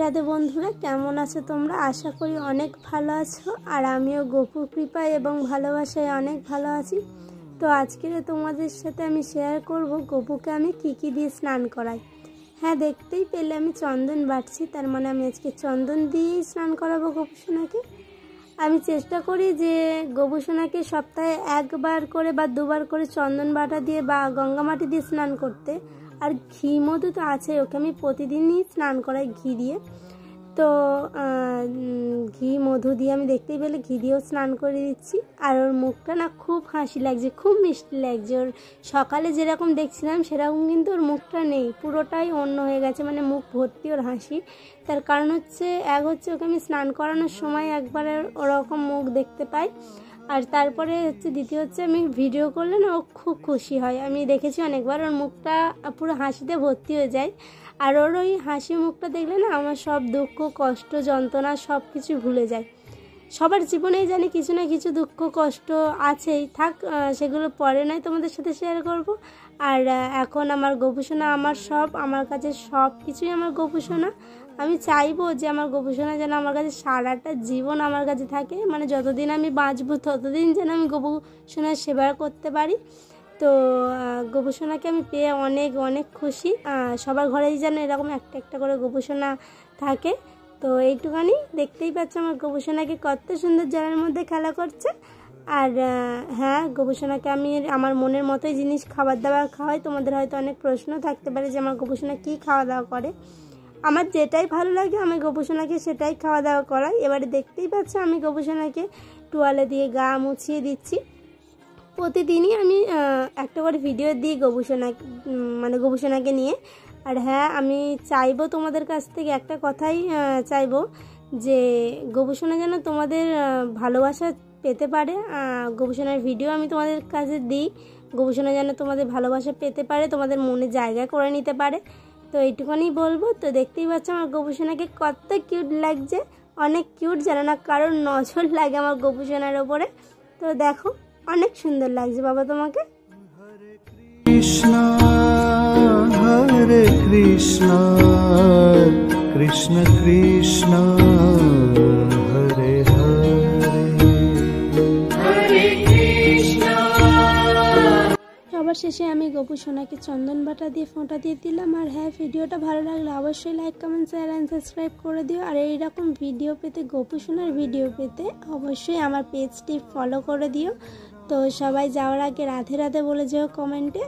রাধে বন্ধুরা, কেমন আছো তোমরা? আশা করি অনেক ভালো আছো। আর আমিও গোপুর কৃপায় এবং ভালোবাসায় অনেক ভালো আছি। তো আজকে তোমাদের সাথে আমি শেয়ার করব গোপুকে আমি কী দিয়ে স্নান করাই। হ্যাঁ, দেখতেই পেলে আমি চন্দন বাটছি, তার মানে আমি আজকে চন্দন দিয়েই স্নান করাবো গোপুসোনাকে। আমি চেষ্টা করি যে গোপুসোনাকে সপ্তাহে একবার করে বা দুবার করে চন্দন বাটা দিয়ে বা গঙ্গা মাটি দিয়ে স্নান করতে। আর ঘি মধু তো আছে, ওকে আমি প্রতিদিনই স্নান করাই ঘি দিয়ে। তো ঘি মধু দিয়ে আমি দেখতেই পেলে ঘি দিয়েও স্নান করে দিচ্ছি। আর ওর মুখটা না খুব হাসি লাগছে, খুব মিষ্টি লাগছে। ওর সকালে যেরকম দেখছিলাম সেরকম কিন্তু ওর মুখটা নেই, পুরোটাই অন্য হয়ে গেছে, মানে মুখ ভর্তি ওর হাসি। তার কারণ হচ্ছে ওকে আমি স্নান করানোর সময় একবার ওরকম মুখ দেখতে পাই। আর তারপরে দ্বিতীয় হচ্ছে আমি ভিডিও করলে না ও খুব খুশি হয়। আমি দেখেছি অনেকবার ওর মুখটা পুরো হাসিতে ভর্তি হয়ে যায়। আর ওর ওই হাসি মুখটা দেখলে না আমার সব দুঃখ কষ্ট যন্ত্রণা সব কিছু ভুলে যায়। সবার জীবনেই জানি কিছু না কিছু দুঃখ কষ্ট আছেই, থাক সেগুলো পরে নয় তোমাদের সাথে শেয়ার করব। আর এখন আমার গোপুসোনা আমার সব, আমার কাছে সব কিছুই আমার গোপুসোনা। আমি চাইবো যে আমার গোপুসোনা যেন আমার কাছে সারাটা জীবন আমার কাছে থাকে, মানে যতদিন আমি বাঁচবো ততদিন যেন আমি গোপুসোনার সেবা করতে পারি। তো গোপুসোনাকে আমি পেয়ে অনেক অনেক খুশি। সবার ঘরেই যেন এরকম একটা একটা করে গোপুসোনা থাকে। তো এইটুখানি দেখতেই পাচ্ছ আমার গোপুসোনাকে কত সুন্দর জলের মধ্যে খেলা করছে। আর হ্যাঁ, গোপুসোনাকে আমি আমার মনের মতোই জিনিস খাবার দাবার খাওয়াই। তোমাদের হয়তো অনেক প্রশ্ন থাকতে পারে যে আমার গোপুসোনা কী খাওয়া দাওয়া করে। আমার যেটাই ভালো লাগে আমি গোপুসোনাকে সেটাই খাওয়া দাওয়া করাই। এবারে দেখতেই পাচ্ছ আমি গোপুসোনাকে তোয়ালে দিয়ে গা মুছিয়ে দিচ্ছি। প্রতিদিনই আমি একটা করে ভিডিও দিই গোপুসোনাকে নিয়ে। আর হ্যাঁ, আমি চাইবো তোমাদের কাছ থেকে একটা কথাই চাইবো যে গোপুসোনা যেন তোমাদের ভালোবাসা পেতে পারে। গোপুসোনার ভিডিও আমি তোমাদের কাছে দিই, গোপুসোনা যেন তোমাদের ভালোবাসা পেতে পারে, তোমাদের মনে জায়গা করে নিতে পারে। তো এইটুকুনি বলবো। তো দেখতেই পাচ্ছ আমার গোপুসোনাকে কত কিউট লাগছে, অনেক কিউট, জানো না কারোর নজর লাগে আমার গোপুসোনার ওপরে। তো দেখো অনেক সুন্দর লাগছে বাবা তোমাকে। কৃষ্ণ হরে কৃষ্ণ কৃষ্ণ কৃষ্ণ হরে হরে হরে কৃষ্ণ। সবার শেষে আমি গোপুসোনাকে চন্দন বাটা দিয়ে ফোঁটা দিয়ে দিলাম। আর হ্যাঁ, ভিডিওটা ভালো লাগলে অবশ্যই like comment share and subscribe করে দিও। আর এইরকম ভিডিও পেতে, গোপুসোনার ভিডিও পেতে অবশ্যই আমার পেজটি ফলো করে দিও। তো সবাই যাওয়ার আগে রাধে রাধে বলে যেও কমেন্টে।